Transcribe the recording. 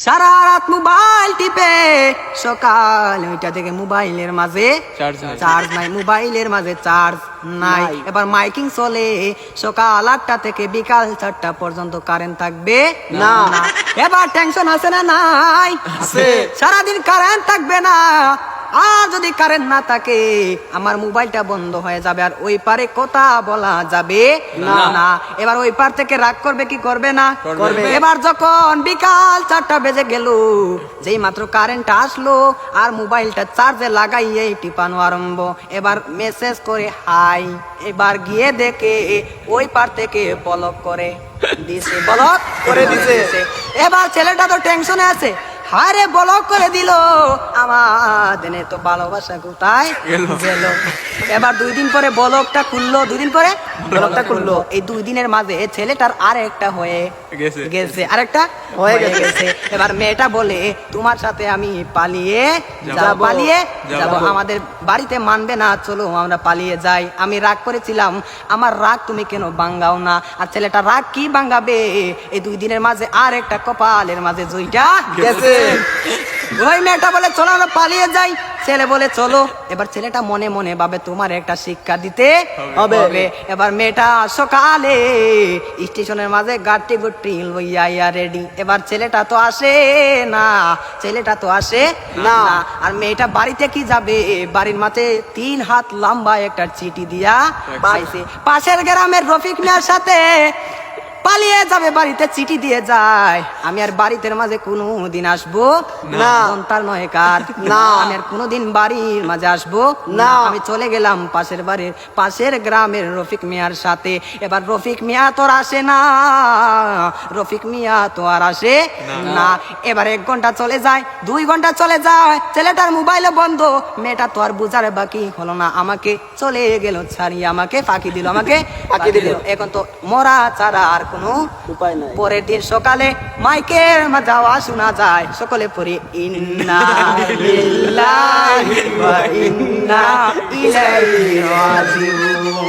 সারা রাত মোবাইল টিপে সকাল 9টা থেকে মোবাইলের মাঝে চার্জ নাই, মোবাইলের মাঝে চার্জ নাই। এবার মাইকিং চলে সকাল 8টা থেকে বিকাল 4টা পর্যন্ত কারেন্ট থাকবে না। এবার টেনশন আছে না নাই? সারাদিন কারেন্ট থাকবে না, আর যদি কারেন্ট না থাকে আমার মোবাইলটা বন্ধ হয়ে যাবে, আর ওই পারে কথা বলা যাবে না। এবার ওই পার থেকে রাগ করবে কি করবে না? করবে। এবার যখন বিকাল 4টা বেজে গেল, যেই মাত্র কারেন্ট আসলো আর মোবাইলটা চার্জে লাগাইয়ে টিপানো আরম্ভ, এবার মেসেজ করে হাই। এবার গিয়ে দেখে ওই পার থেকে ব্লক করে দিছে, ব্লক করে দিছে। এবার ছেলেটা তো টেনশনে আছে, হারে ব্লক করে দিল, আমাদের তো ভালোবাসা কোথায় গেল। এবার 2 দিন পরে ব্লকটা খুললো, 2 দিন পরে ব্লকটা খুললো। এই 2 দিনের মাঝে ছেলেটার আরেকটা হয়ে গেছে, আরেকটা হয়ে গেছে। এবার মেয়েটা বলে তোমার সাথে আমি পালিয়ে যাব, আমাদের বাড়িতে মানবে না, চলো আমরা পালিয়ে যাই। আমি রাগ করেছিলাম, আমার রাগ তুমি কেন ভাঙাও না? আর ছেলেটা রাগ কি ভাঙাবে, এই 2 দিনের মাঝে আরেকটা কপালের মাঝে জয়টা গেছে। ওই মেয়েটা বলে চলো আমরা পালিয়ে যাই, ছেলে বলে চলো। এবার ছেলেটা মনে মনে ভাবে তোমার একটা শিক্ষা দিতে হবে। এবার মেয়েটা সকালে স্টেশনের মাঝে গাড়ি গুটি লইয়া রেডি। এবার ছেলেটা তো আসে না, আর মেয়েটা বাড়িতে কি যাবে, বাড়ির মাঝে 3 হাত লম্বা একটা চিঠি দিয়া পাইছে। পাশের গ্রামের রফিক মিয়ার সাথে পালিয়ে যাবে, বাড়িতে চিঠি দিয়ে যায়, আমি আর বাড়িতে মাঝে কোনোদিন আসবো না। তার নয় কার না, আমি আর কোনোদিন বাড়ির মাঝে আসবো না। আমি চলে গেলাম পাশের গ্রামের রফিক মিয়ার সাথে। এবার রফিক মিয়া তো আর আসে না, এবার 1 ঘন্টা চলে যায়, 2 ঘন্টা চলে যায়, ছেলেটার মোবাইলে বন্ধ। মেয়েটা তো আর বুঝার বাকি হলো না, আমাকে চলে গেল ছাড়িয়ে, আমাকে ফাঁকি দিল। এখন তো মরা ছাড়া আর কোনো উপায় নাই। পরের দিন সকালে মাইকের যাওয়া শোনা যায়, সকলে পড়ে ইন্না লিল্লাহি ওয়া ইন্না ইলাইহি রাজিউন।